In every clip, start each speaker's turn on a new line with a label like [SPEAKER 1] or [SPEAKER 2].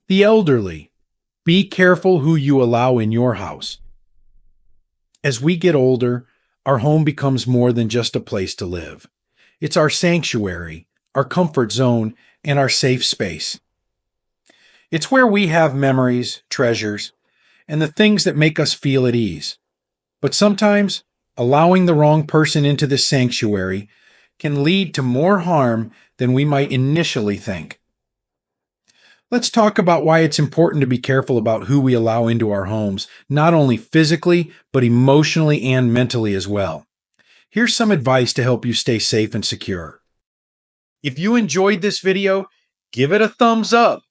[SPEAKER 1] The elderly. Be careful who you allow in your house. As we get older, our home becomes more than just a place to live. It's our sanctuary, our comfort zone, and our safe space. It's where we have memories, treasures, and the things that make us feel at ease. But sometimes, allowing the wrong person into this sanctuary can lead to more harm than we might initially think. Let's talk about why it's important to be careful about who we allow into our homes, not only physically, but emotionally and mentally as well. Here's some advice to help you stay safe and secure. If you enjoyed this video, give it a thumbs up.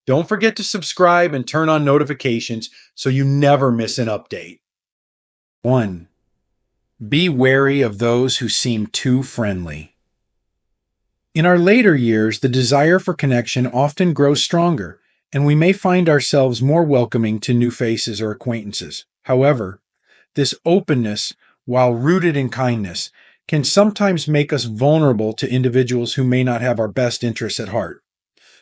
[SPEAKER 1] Don't forget to subscribe and turn on notifications so you never miss an update. 1. Be wary of those who seem too friendly. In our later years, the desire for connection often grows stronger, and we may find ourselves more welcoming to new faces or acquaintances. However, this openness, while rooted in kindness, can sometimes make us vulnerable to individuals who may not have our best interests at heart.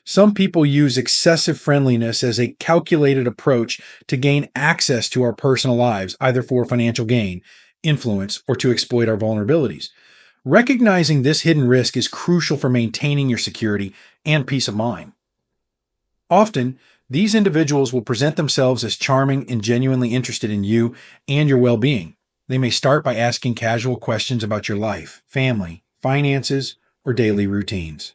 [SPEAKER 1] Some people use excessive friendliness as a calculated approach to gain access to our personal lives, either for financial gain, influence, or to exploit our vulnerabilities. Recognizing this hidden risk is crucial for maintaining your security and peace of mind. Often, these individuals will present themselves as charming and genuinely interested in you and your well-being. They may start by asking casual questions about your life, family, finances, or daily routines.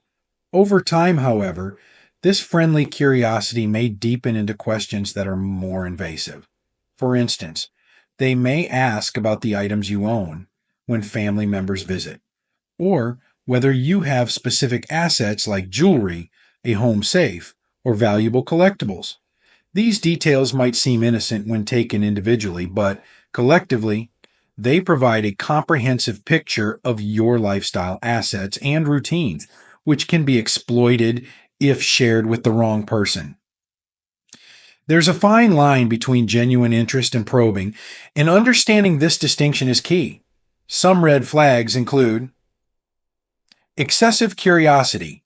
[SPEAKER 1] Over time, however, this friendly curiosity may deepen into questions that are more invasive. For instance, they may ask about the items you own when family members visit, or whether you have specific assets like jewelry, a home safe, or valuable collectibles. These details might seem innocent when taken individually, but collectively, they provide a comprehensive picture of your lifestyle assets and routines, which can be exploited if shared with the wrong person. There's a fine line between genuine interest and probing, and understanding this distinction is key. Some red flags include excessive curiosity.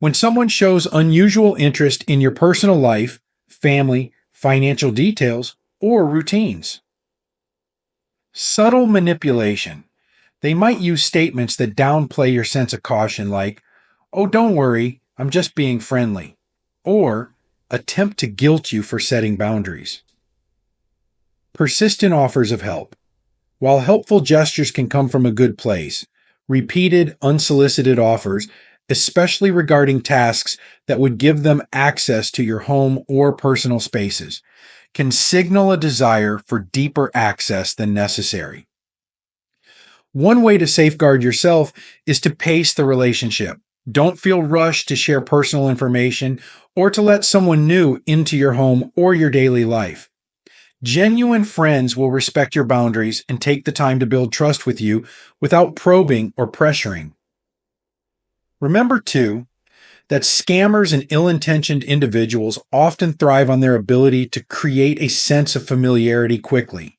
[SPEAKER 1] When someone shows unusual interest in your personal life, family, financial details, or routines. Subtle manipulation. They might use statements that downplay your sense of caution, like, "Oh, don't worry, I'm just being friendly," or attempt to guilt you for setting boundaries. Persistent offers of help. While helpful gestures can come from a good place, repeated, unsolicited offers, especially regarding tasks that would give them access to your home or personal spaces, can signal a desire for deeper access than necessary. One way to safeguard yourself is to pace the relationship. Don't feel rushed to share personal information or to let someone new into your home or your daily life. Genuine friends will respect your boundaries and take the time to build trust with you without probing or pressuring. Remember, too, that scammers and ill-intentioned individuals often thrive on their ability to create a sense of familiarity quickly.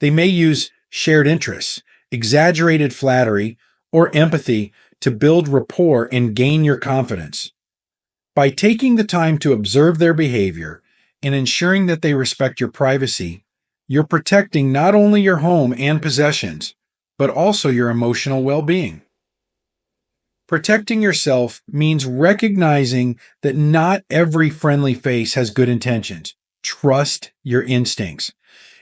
[SPEAKER 1] They may use shared interests, exaggerated flattery, or empathy to build rapport and gain your confidence. By taking the time to observe their behavior and ensuring that they respect your privacy, you're protecting not only your home and possessions, but also your emotional well-being. Protecting yourself means recognizing that not every friendly face has good intentions. Trust your instincts.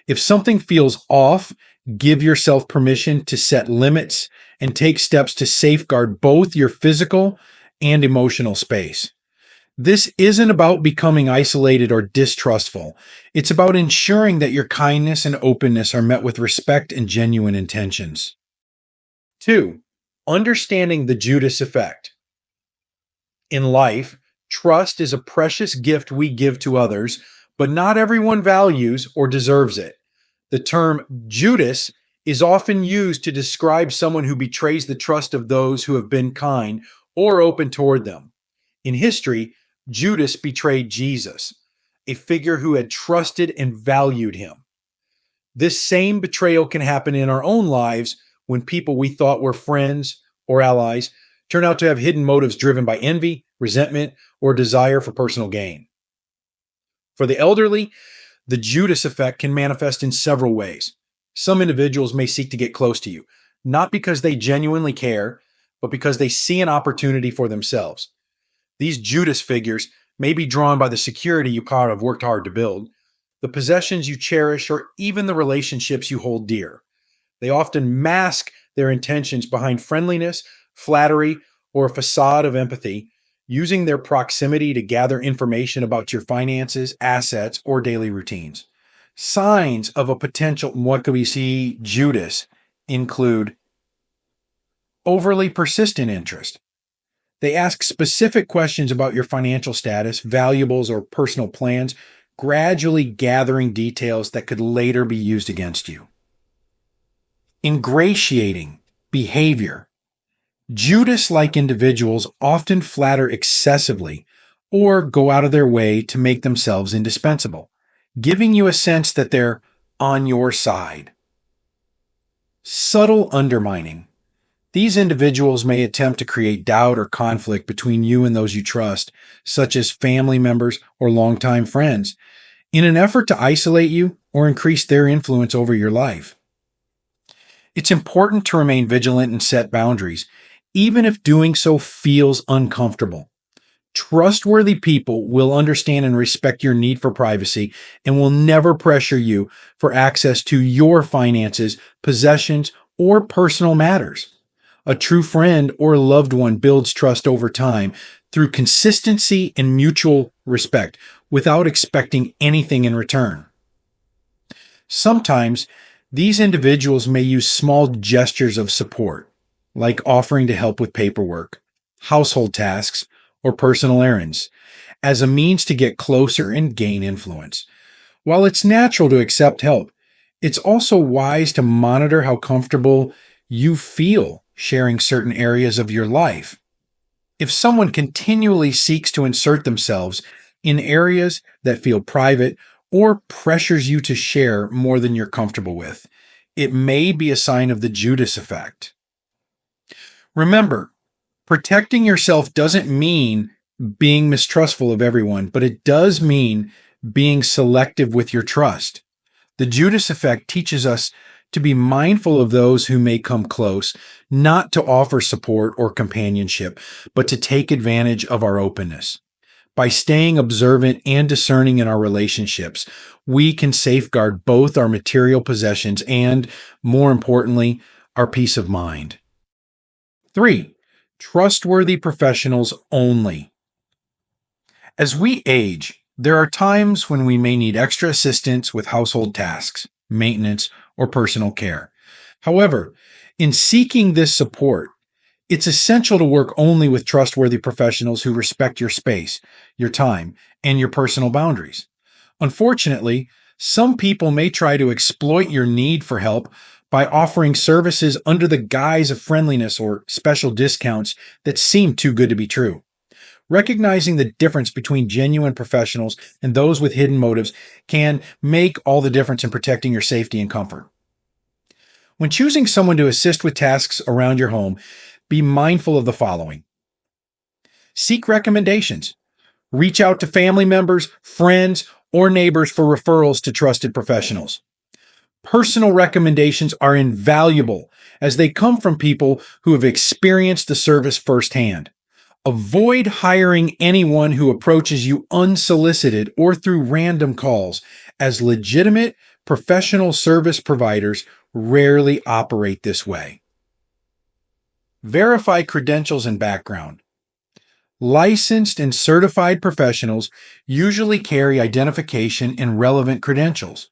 [SPEAKER 1] If something feels off, give yourself permission to set limits and take steps to safeguard both your physical and emotional space. This isn't about becoming isolated or distrustful. It's about ensuring that your kindness and openness are met with respect and genuine intentions. 2. Understanding the Judas effect. In life, trust is a precious gift we give to others, but not everyone values or deserves it. The term Judas is often used to describe someone who betrays the trust of those who have been kind or open toward them. In history, Judas betrayed Jesus, a figure who had trusted and valued him. This same betrayal can happen in our own lives when people we thought were friends or allies turn out to have hidden motives driven by envy, resentment, or desire for personal gain. For the elderly, the Judas effect can manifest in several ways. Some individuals may seek to get close to you, not because they genuinely care, but because they see an opportunity for themselves. These Judas figures may be drawn by the security you have worked hard to build, the possessions you cherish, or even the relationships you hold dear. They often mask their intentions behind friendliness, flattery, or a facade of empathy, using their proximity to gather information about your finances, assets, or daily routines. Signs of a potential, what could we see, Judas include overly persistent interest. They ask specific questions about your financial status, valuables, or personal plans, gradually gathering details that could later be used against you. Ingratiating behavior. Judas-like individuals often flatter excessively or go out of their way to make themselves indispensable, giving you a sense that they're on your side. Subtle undermining. These individuals may attempt to create doubt or conflict between you and those you trust, such as family members or longtime friends, in an effort to isolate you or increase their influence over your life. It's important to remain vigilant and set boundaries, even if doing so feels uncomfortable. Trustworthy people will understand and respect your need for privacy and will never pressure you for access to your finances, possessions, or personal matters. A true friend or loved one builds trust over time through consistency and mutual respect without expecting anything in return. Sometimes, these individuals may use small gestures of support, like offering to help with paperwork, household tasks, or personal errands, as a means to get closer and gain influence. While it's natural to accept help, it's also wise to monitor how comfortable you feel sharing certain areas of your life. If someone continually seeks to insert themselves in areas that feel private or pressures you to share more than you're comfortable with, it may be a sign of the Judas effect. Remember, protecting yourself doesn't mean being mistrustful of everyone, but it does mean being selective with your trust. The Judas effect teaches us to be mindful of those who may come close, not to offer support or companionship, but to take advantage of our openness. By staying observant and discerning in our relationships, we can safeguard both our material possessions and, more importantly, our peace of mind. 3. Trustworthy professionals only. As we age, there are times when we may need extra assistance with household tasks, maintenance, or personal care. However, in seeking this support, it's essential to work only with trustworthy professionals who respect your space, your time, and your personal boundaries. Unfortunately, some people may try to exploit your need for help by offering services under the guise of friendliness or special discounts that seem too good to be true. Recognizing the difference between genuine professionals and those with hidden motives can make all the difference in protecting your safety and comfort. When choosing someone to assist with tasks around your home, be mindful of the following. Seek recommendations. Reach out to family members, friends, or neighbors for referrals to trusted professionals. Personal recommendations are invaluable as they come from people who have experienced the service firsthand. Avoid hiring anyone who approaches you unsolicited or through random calls, as legitimate professional service providers rarely operate this way. Verify credentials and background. Licensed and certified professionals usually carry identification and relevant credentials.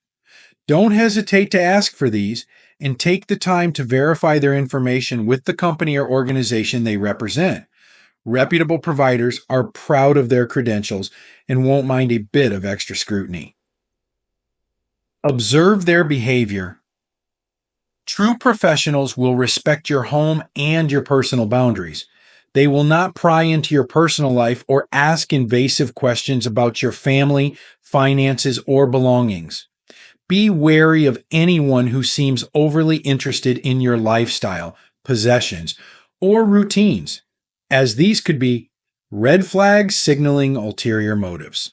[SPEAKER 1] Don't hesitate to ask for these and take the time to verify their information with the company or organization they represent. Reputable providers are proud of their credentials and won't mind a bit of extra scrutiny. Observe their behavior. True professionals will respect your home and your personal boundaries. They will not pry into your personal life or ask invasive questions about your family, finances, or belongings. Be wary of anyone who seems overly interested in your lifestyle, possessions, or routines, as these could be red flags signaling ulterior motives.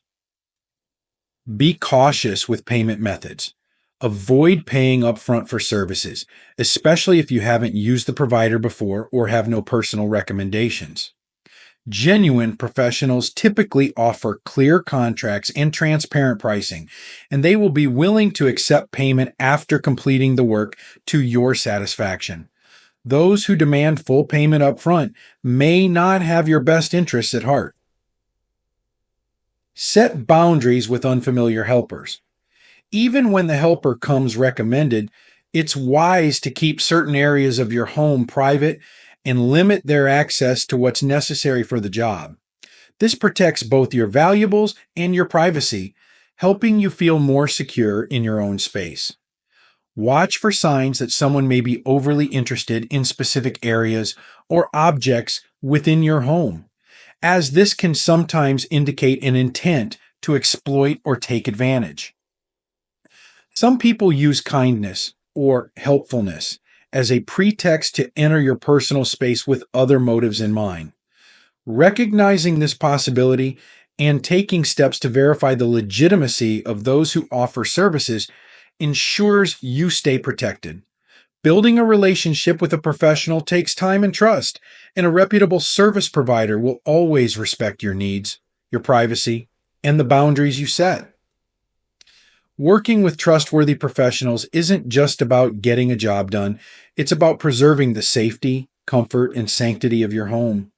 [SPEAKER 1] Be cautious with payment methods. Avoid paying upfront for services, especially if you haven't used the provider before or have no personal recommendations. Genuine professionals typically offer clear contracts and transparent pricing, and they will be willing to accept payment after completing the work to your satisfaction. Those who demand full payment upfront may not have your best interests at heart. Set boundaries with unfamiliar helpers. Even when the helper comes recommended, it's wise to keep certain areas of your home private and limit their access to what's necessary for the job. This protects both your valuables and your privacy, helping you feel more secure in your own space. Watch for signs that someone may be overly interested in specific areas or objects within your home, as this can sometimes indicate an intent to exploit or take advantage. Some people use kindness or helpfulness as a pretext to enter your personal space with other motives in mind. Recognizing this possibility and taking steps to verify the legitimacy of those who offer services ensures you stay protected. Building a relationship with a professional takes time and trust, and a reputable service provider will always respect your needs, your privacy, and the boundaries you set. Working with trustworthy professionals isn't just about getting a job done, it's about preserving the safety, comfort, and sanctity of your home.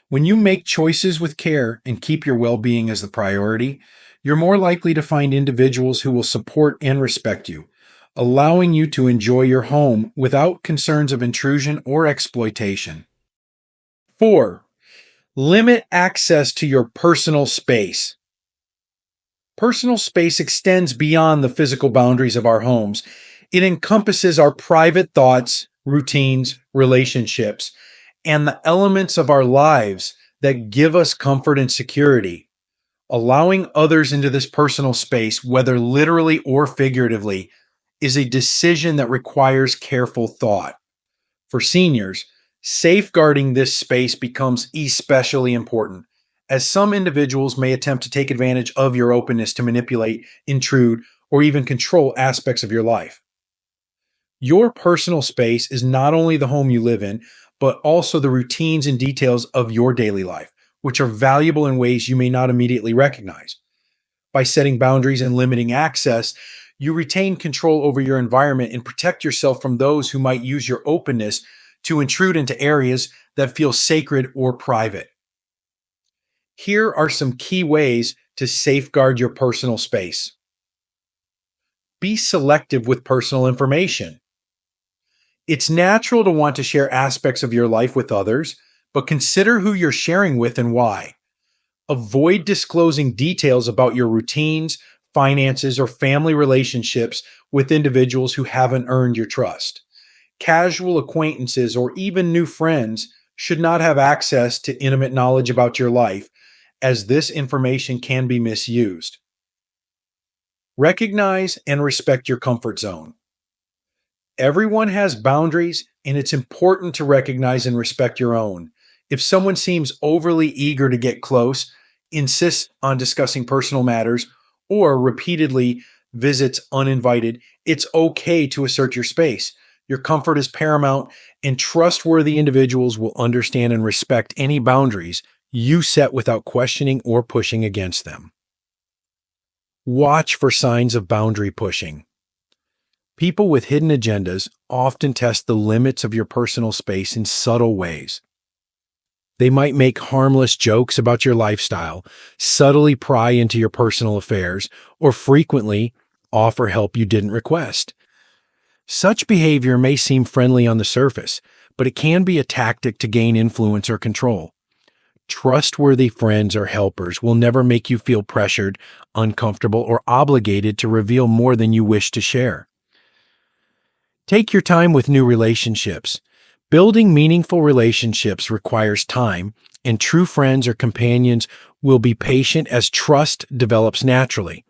[SPEAKER 1] When you make choices with care and keep your well-being as the priority, you're more likely to find individuals who will support and respect you, allowing you to enjoy your home without concerns of intrusion or exploitation. 4. Limit access to your personal space. Personal space extends beyond the physical boundaries of our homes. It encompasses our private thoughts, routines, relationships, and the elements of our lives that give us comfort and security. Allowing others into this personal space, whether literally or figuratively, is a decision that requires careful thought. For seniors, safeguarding this space becomes especially important, as some individuals may attempt to take advantage of your openness to manipulate, intrude, or even control aspects of your life. Your personal space is not only the home you live in, but also the routines and details of your daily life, which are valuable in ways you may not immediately recognize. By setting boundaries and limiting access, you retain control over your environment and protect yourself from those who might use your openness to intrude into areas that feel sacred or private. Here are some key ways to safeguard your personal space. Be selective with personal information. It's natural to want to share aspects of your life with others, but consider who you're sharing with and why. Avoid disclosing details about your routines, finances, or family relationships with individuals who haven't earned your trust. Casual acquaintances or even new friends should not have access to intimate knowledge about your life, as this information can be misused. Recognize and respect your comfort zone. Everyone has boundaries, and it's important to recognize and respect your own. If someone seems overly eager to get close, insists on discussing personal matters, or repeatedly visits uninvited, it's okay to assert your space. Your comfort is paramount, and trustworthy individuals will understand and respect any boundaries you set without questioning or pushing against them. Watch for signs of boundary pushing. People with hidden agendas often test the limits of your personal space in subtle ways. They might make harmless jokes about your lifestyle, subtly pry into your personal affairs, or frequently offer help you didn't request. Such behavior may seem friendly on the surface, but it can be a tactic to gain influence or control. Trustworthy friends or helpers will never make you feel pressured, uncomfortable, or obligated to reveal more than you wish to share. Take your time with new relationships. Building meaningful relationships requires time, and true friends or companions will be patient as trust develops naturally.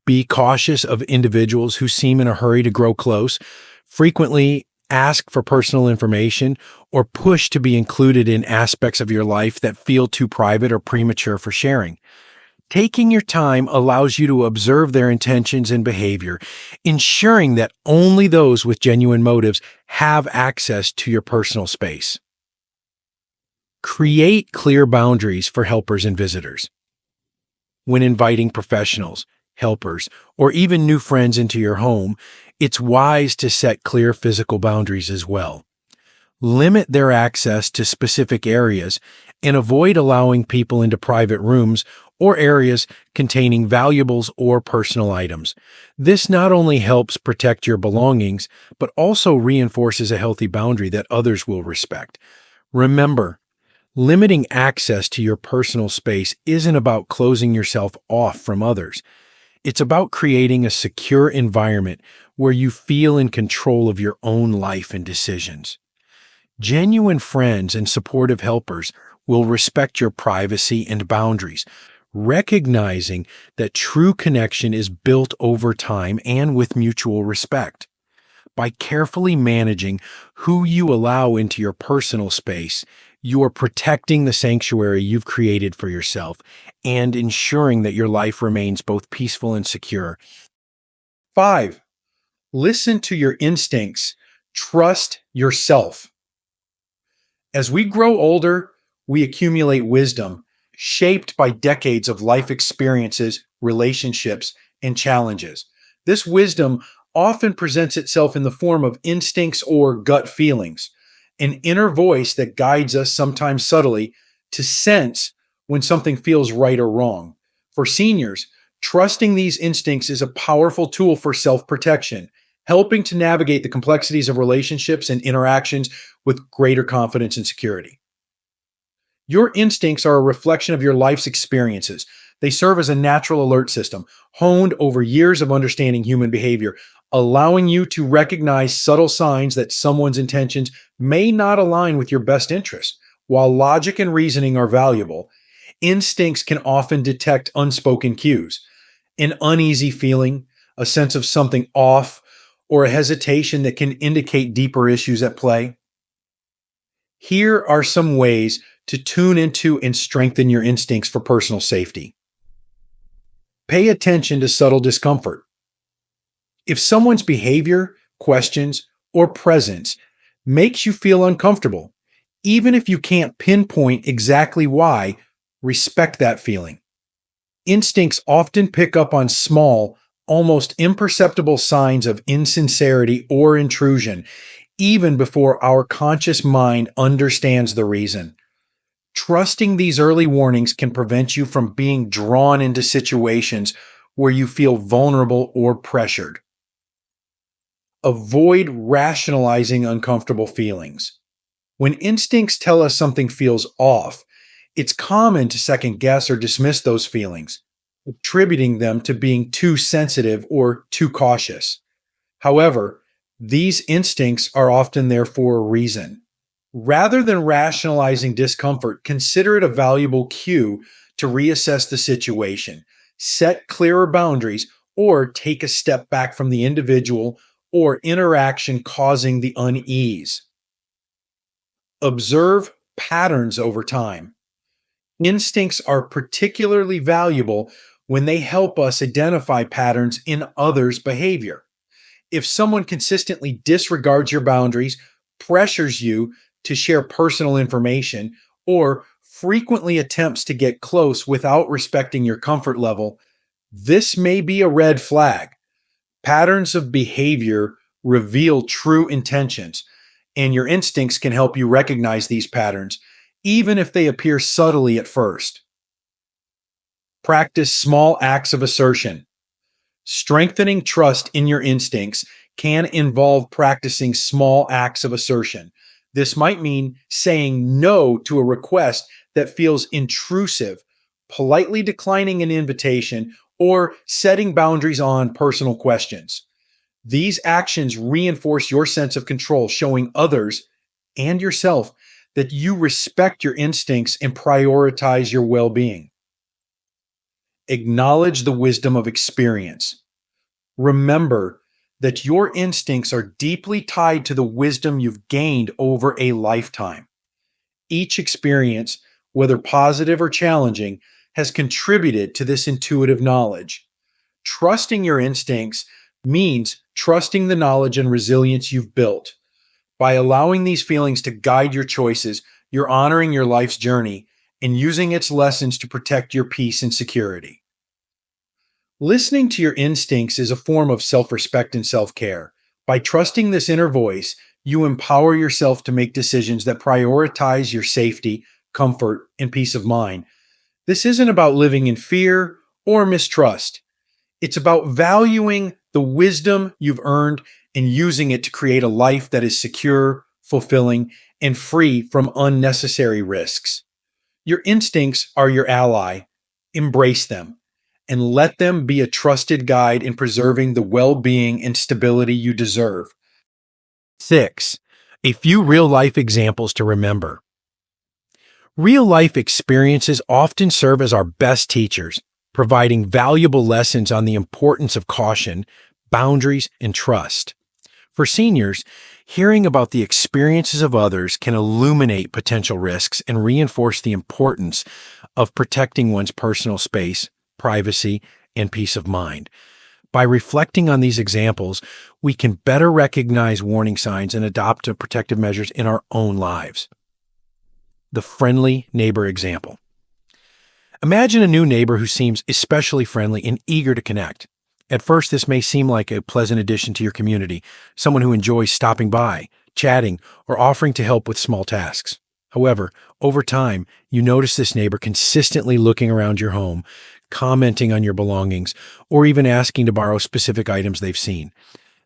[SPEAKER 1] Be cautious of individuals who seem in a hurry to grow close, frequently ask for personal information, or push to be included in aspects of your life that feel too private or premature for sharing. Taking your time allows you to observe their intentions and behavior, ensuring that only those with genuine motives have access to your personal space. Create clear boundaries for helpers and visitors. When inviting professionals, helpers, or even new friends into your home, it's wise to set clear physical boundaries as well. Limit their access to specific areas and avoid allowing people into private rooms or areas containing valuables or personal items. This not only helps protect your belongings, but also reinforces a healthy boundary that others will respect. Remember, limiting access to your personal space isn't about closing yourself off from others. It's about creating a secure environment where you feel in control of your own life and decisions. Genuine friends and supportive helpers will respect your privacy and boundaries, recognizing that true connection is built over time and with mutual respect. By carefully managing who you allow into your personal space, you are protecting the sanctuary you've created for yourself and ensuring that your life remains both peaceful and secure. 5. Listen to your instincts. Trust yourself. As we grow older, we accumulate wisdom shaped by decades of life experiences, relationships, and challenges. This wisdom often presents itself in the form of instincts or gut feelings, an inner voice that guides us, sometimes subtly, to sense when something feels right or wrong. For seniors, trusting these instincts is a powerful tool for self protection, helping to navigate the complexities of relationships and interactions with greater confidence and security. Your instincts are a reflection of your life's experiences. They serve as a natural alert system, honed over years of understanding human behavior, allowing you to recognize subtle signs that someone's intentions may not align with your best interests. While logic and reasoning are valuable, instincts can often detect unspoken cues, an uneasy feeling, a sense of something off, or a hesitation that can indicate deeper issues at play. Here are some ways to tune into and strengthen your instincts for personal safety. Pay attention to subtle discomfort. If someone's behavior, questions, or presence makes you feel uncomfortable, even if you can't pinpoint exactly why, respect that feeling. Instincts often pick up on small, almost imperceptible signs of insincerity or intrusion, even before our conscious mind understands the reason. Trusting these early warnings can prevent you from being drawn into situations where you feel vulnerable or pressured. Avoid rationalizing uncomfortable feelings. When instincts tell us something feels off, it's common to second guess or dismiss those feelings, attributing them to being too sensitive or too cautious. However, these instincts are often there for a reason. Rather than rationalizing discomfort, consider it a valuable cue to reassess the situation, set clearer boundaries, or take a step back from the individual or interaction causing the unease. Observe patterns over time. Instincts are particularly valuable when they help us identify patterns in others' behavior. If someone consistently disregards your boundaries, pressures you to share personal information, or frequently attempts to get close without respecting your comfort level, this may be a red flag. Patterns of behavior reveal true intentions, and your instincts can help you recognize these patterns, even if they appear subtly at first. Practice small acts of assertion. Strengthening trust in your instincts can involve practicing small acts of assertion. This might mean saying no to a request that feels intrusive, politely declining an invitation, or setting boundaries on personal questions. These actions reinforce your sense of control, showing others and yourself that you respect your instincts and prioritize your well being. Acknowledge the wisdom of experience. Remember that your instincts are deeply tied to the wisdom you've gained over a lifetime. Each experience, whether positive or challenging, has contributed to this intuitive knowledge. Trusting your instincts means trusting the knowledge and resilience you've built. By allowing these feelings to guide your choices, you're honoring your life's journey and using its lessons to protect your peace and security. Listening to your instincts is a form of self respect and self care. By trusting this inner voice, you empower yourself to make decisions that prioritize your safety, comfort, and peace of mind. This isn't about living in fear or mistrust. It's about valuing the wisdom you've earned and using it to create a life that is secure, fulfilling, and free from unnecessary risks. Your instincts are your ally. Embrace them and let them be a trusted guide in preserving the well being and stability you deserve. 6. A few real life examples to remember. Real life experiences often serve as our best teachers, providing valuable lessons on the importance of caution, boundaries, and trust. For seniors, hearing about the experiences of others can illuminate potential risks and reinforce the importance of protecting one's personal space, privacy, and peace of mind. By reflecting on these examples, we can better recognize warning signs and adopt protective measures in our own lives. The friendly neighbor example. Imagine a new neighbor who seems especially friendly and eager to connect. At first, this may seem like a pleasant addition to your community, someone who enjoys stopping by, chatting, or offering to help with small tasks. However, over time, you notice this neighbor consistently looking around your home, commenting on your belongings, or even asking to borrow specific items they've seen.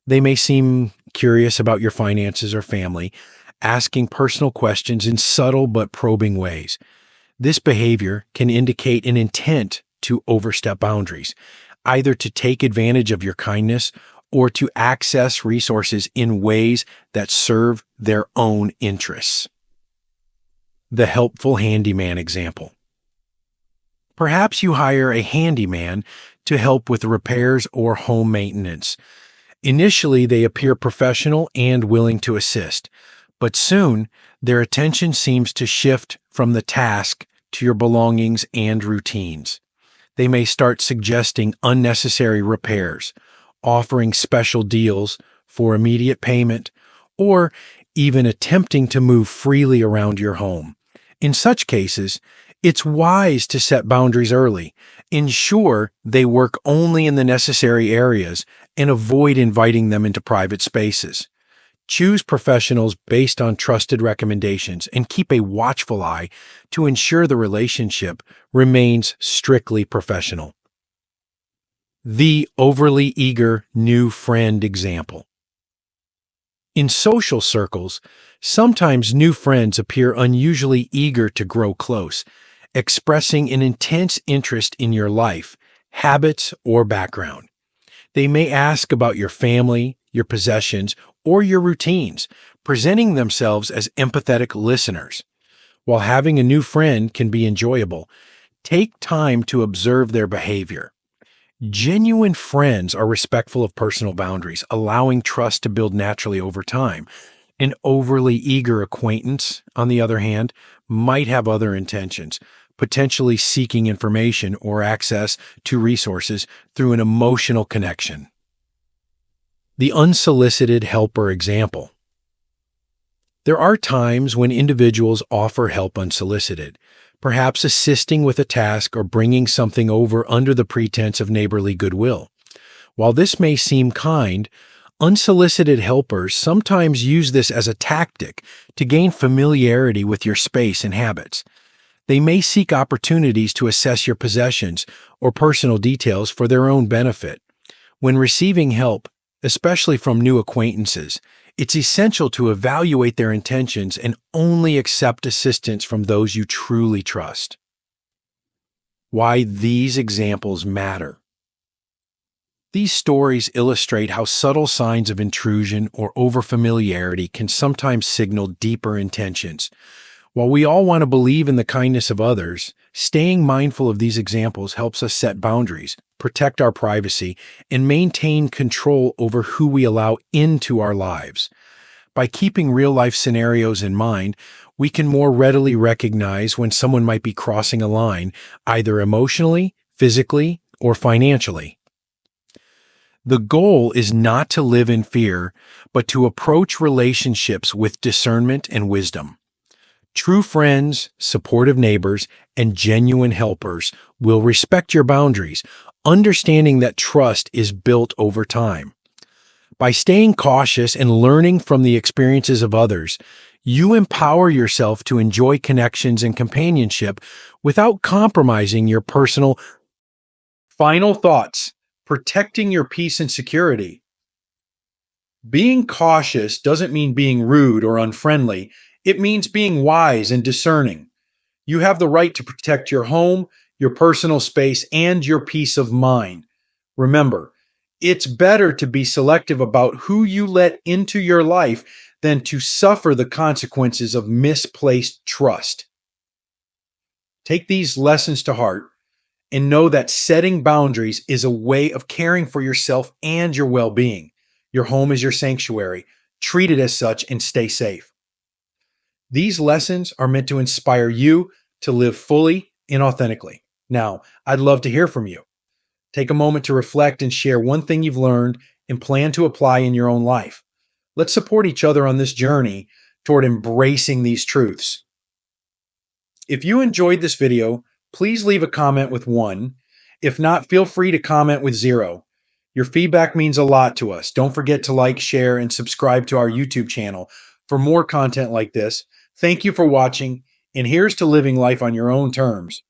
[SPEAKER 1] They may seem curious about your finances or family, asking personal questions in subtle but probing ways. This behavior can indicate an intent to overstep boundaries, either to take advantage of your kindness or to access resources in ways that serve their own interests. The helpful handyman example. Perhaps you hire a handyman to help with repairs or home maintenance. Initially, they appear professional and willing to assist, but soon their attention seems to shift from the task to your belongings and routines. They may start suggesting unnecessary repairs, offering special deals for immediate payment, or even attempting to move freely around your home. In such cases, it's wise to set boundaries early, ensure they work only in the necessary areas, and avoid inviting them into private spaces. Choose professionals based on trusted recommendations and keep a watchful eye to ensure the relationship remains strictly professional. The overly eager new friend example. In social circles, sometimes new friends appear unusually eager to grow close, expressing an intense interest in your life, habits, or background. They may ask about your family, your possessions, or your routines, presenting themselves as empathetic listeners. While having a new friend can be enjoyable, take time to observe their behavior. Genuine friends are respectful of personal boundaries, allowing trust to build naturally over time. An overly eager acquaintance, on the other hand, might have other intentions, potentially seeking information or access to resources through an emotional connection. The unsolicited helper example. There are times when individuals offer help unsolicited, perhaps assisting with a task or bringing something over under the pretense of neighborly goodwill. While this may seem kind, unsolicited helpers sometimes use this as a tactic to gain familiarity with your space and habits. They may seek opportunities to assess your possessions or personal details for their own benefit. When receiving help, especially from new acquaintances, it's essential to evaluate their intentions and only accept assistance from those you truly trust. Why these examples matter. These stories illustrate how subtle signs of intrusion or overfamiliarity can sometimes signal deeper intentions. While we all want to believe in the kindness of others, staying mindful of these examples helps us set boundaries, protect our privacy, and maintain control over who we allow into our lives. By keeping real-life scenarios in mind, we can more readily recognize when someone might be crossing a line, either emotionally, physically, or financially. The goal is not to live in fear, but to approach relationships with discernment and wisdom. True friends, supportive neighbors, and genuine helpers will respect your boundaries, understanding that trust is built over time. By staying cautious and learning from the experiences of others, you empower yourself to enjoy connections and companionship without compromising your personal. Final thoughts: protecting your peace and security. Being cautious doesn't mean being rude or unfriendly, it means being wise and discerning. You have the right to protect your home, your personal space, and your peace of mind. Remember, it's better to be selective about who you let into your life than to suffer the consequences of misplaced trust. Take these lessons to heart and know that setting boundaries is a way of caring for yourself and your well being. Your home is your sanctuary. Treat it as such and stay safe. These lessons are meant to inspire you to live fully and authentically. Now, I'd love to hear from you. Take a moment to reflect and share one thing you've learned and plan to apply in your own life. Let's support each other on this journey toward embracing these truths. If you enjoyed this video, please leave a comment with 1. If not, feel free to comment with 0. Your feedback means a lot to us. Don't forget to like, share, and subscribe to our YouTube channel for more content like this. Thank you for watching, and here's to living life on your own terms.